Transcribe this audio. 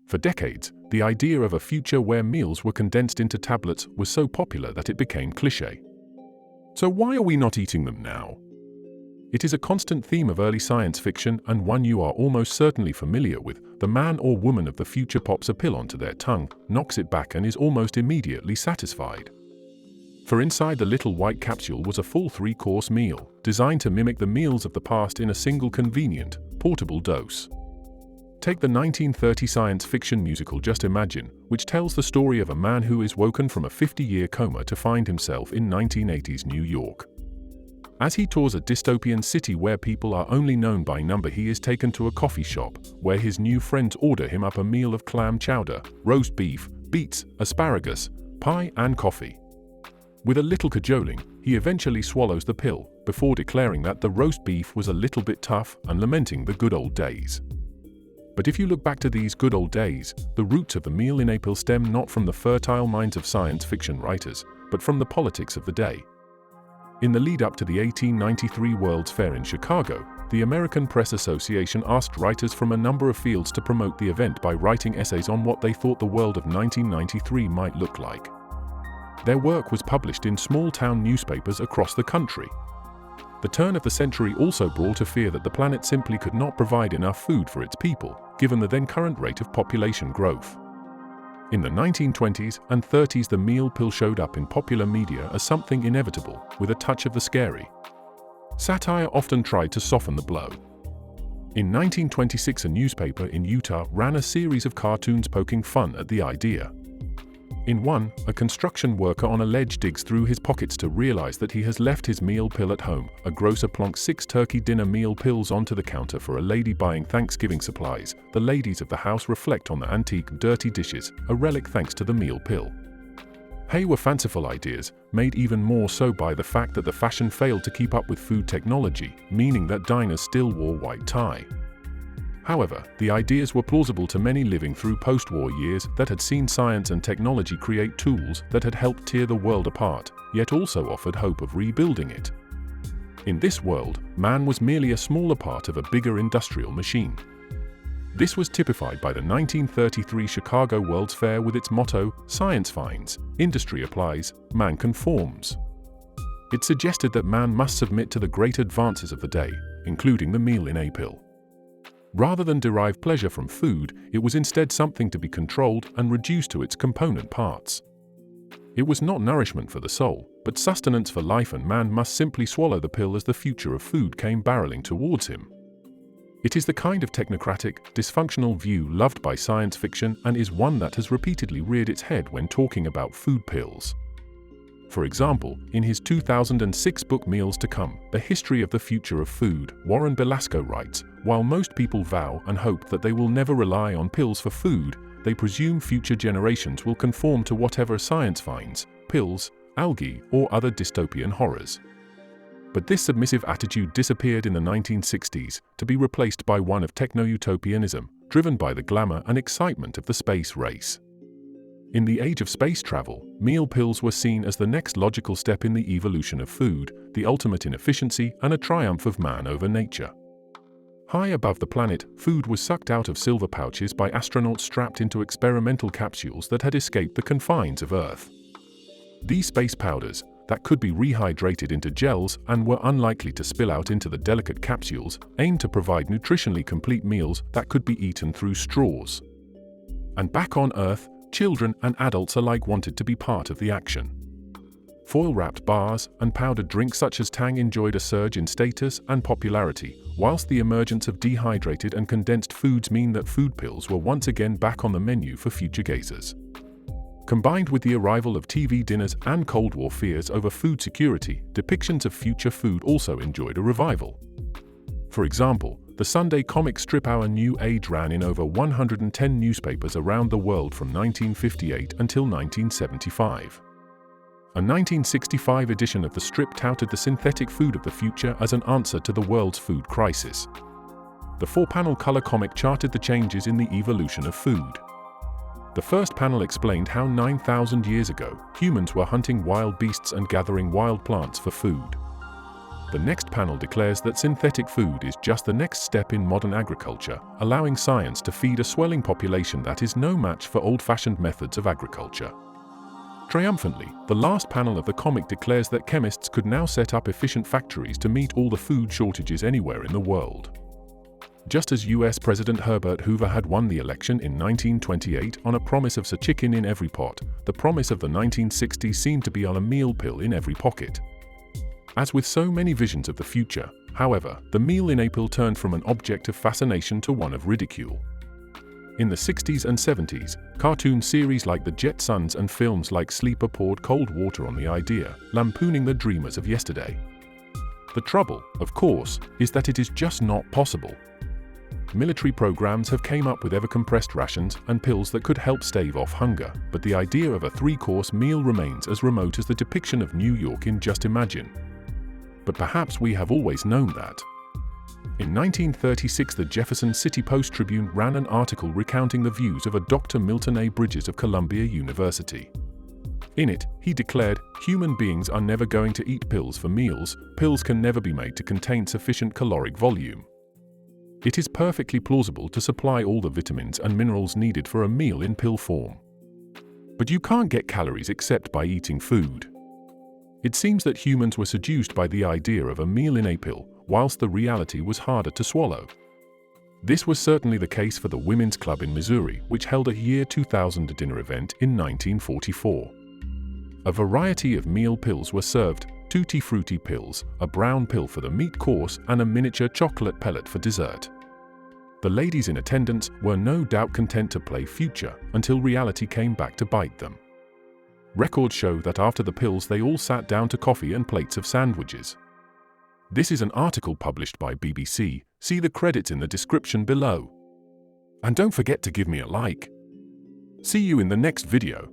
For decades, the idea of a future where meals were condensed into tablets was so popular that it became cliché. So why are we not eating them now? It is a constant theme of early science fiction and one you are almost certainly familiar with. The man or woman of the future pops a pill onto their tongue, knocks it back and is almost immediately satisfied. For inside the little white capsule was a full 3-course meal, designed to mimic the meals of the past in a single convenient, portable dose. Take the 1930 science fiction musical Just Imagine, which tells the story of a man who is woken from a 50-year coma to find himself in 1980s New York. As he tours a dystopian city where people are only known by number, he is taken to a coffee shop, where his new friends order him up a meal of clam chowder, roast beef, beets, asparagus, pie and coffee. With a little cajoling, he eventually swallows the pill, before declaring that the roast beef was a little bit tough and lamenting the good old days. But if you look back to these good old days, the roots of the meal in a pill stem not from the fertile minds of science fiction writers, but from the politics of the day. In the lead-up to the 1893 World's Fair in Chicago, the American Press Association asked writers from a number of fields to promote the event by writing essays on what they thought the world of 1993 might look like. Their work was published in small-town newspapers across the country. The turn of the century also brought a fear that the planet simply could not provide enough food for its people, given the then current rate of population growth. In the 1920s and 30s, the meal pill showed up in popular media as something inevitable, with a touch of the scary. Satire often tried to soften the blow. In 1926, a newspaper in Utah ran a series of cartoons poking fun at the idea. In one, a construction worker on a ledge digs through his pockets to realize that he has left his meal pill at home. A grocer plonks 6 turkey dinner meal pills onto the counter for a lady buying Thanksgiving supplies. The ladies of the house reflect on the antique dirty dishes, a relic thanks to the meal pill. Hey, were fanciful ideas, made even more so by the fact that the fashion failed to keep up with food technology, meaning that diners still wore white tie. However, the ideas were plausible to many living through post-war years that had seen science and technology create tools that had helped tear the world apart, yet also offered hope of rebuilding it. In this world, man was merely a smaller part of a bigger industrial machine. This was typified by the 1933 Chicago World's Fair with its motto, "Science finds, industry applies, man conforms." It suggested that man must submit to the great advances of the day, including the meal in a pill. Rather than derive pleasure from food, it was instead something to be controlled and reduced to its component parts. It was not nourishment for the soul, but sustenance for life, and man must simply swallow the pill as the future of food came barreling towards him. It is the kind of technocratic, dysfunctional view loved by science fiction and is one that has repeatedly reared its head when talking about food pills. For example, in his 2006 book Meals to Come, A History of the Future of Food, Warren Belasco writes, "While most people vow and hope that they will never rely on pills for food, they presume future generations will conform to whatever science finds, pills, algae, or other dystopian horrors." But this submissive attitude disappeared in the 1960s, to be replaced by one of techno-utopianism, driven by the glamour and excitement of the space race. In the age of space travel, meal pills were seen as the next logical step in the evolution of food, the ultimate in efficiency and a triumph of man over nature. High above the planet, food was sucked out of silver pouches by astronauts strapped into experimental capsules that had escaped the confines of Earth. These space powders, that could be rehydrated into gels and were unlikely to spill out into the delicate capsules, aimed to provide nutritionally complete meals that could be eaten through straws. And back on Earth, children and adults alike wanted to be part of the action. Foil-wrapped bars and powdered drinks such as Tang enjoyed a surge in status and popularity, whilst the emergence of dehydrated and condensed foods mean that food pills were once again back on the menu for future gazers. Combined with the arrival of TV dinners and Cold War fears over food security, depictions of future food also enjoyed a revival. For example, the Sunday comic strip Our New Age ran in over 110 newspapers around the world from 1958 until 1975. A 1965 edition of the strip touted the synthetic food of the future as an answer to the world's food crisis. The 4-panel color comic charted the changes in the evolution of food. The first panel explained how 9,000 years ago, humans were hunting wild beasts and gathering wild plants for food. The next panel declares that synthetic food is just the next step in modern agriculture, allowing science to feed a swelling population that is no match for old-fashioned methods of agriculture. Triumphantly, the last panel of the comic declares that chemists could now set up efficient factories to meet all the food shortages anywhere in the world. Just as US President Herbert Hoover had won the election in 1928 on a promise of a chicken in every pot, the promise of the 1960s seemed to be on a meal pill in every pocket. As with so many visions of the future, however, the meal in a pill turned from an object of fascination to one of ridicule. In the 60s and 70s, cartoon series like the Jetsons and films like Sleeper poured cold water on the idea, lampooning the dreamers of yesterday. The trouble, of course, is that it is just not possible. Military programs have came up with ever-compressed rations and pills that could help stave off hunger, but the idea of a three-course meal remains as remote as the depiction of New York in Just Imagine. But perhaps we have always known that. In 1936, the Jefferson City Post-Tribune ran an article recounting the views of a Dr. Milton A. Bridges of Columbia University. In it, he declared, "Human beings are never going to eat pills for meals. Pills can never be made to contain sufficient caloric volume. It is perfectly plausible to supply all the vitamins and minerals needed for a meal in pill form. But you can't get calories except by eating food." It seems that humans were seduced by the idea of a meal in a pill, whilst the reality was harder to swallow. This was certainly the case for the Women's Club in Missouri, which held a year 2000 dinner event in 1944. A variety of meal pills were served: Tutti Frutti pills, a brown pill for the meat course, and a miniature chocolate pellet for dessert. The ladies in attendance were no doubt content to play future until reality came back to bite them. Records show that after the pills they all sat down to coffee and plates of sandwiches. This is an article published by BBC, see the credits in the description below. And don't forget to give me a like. See you in the next video.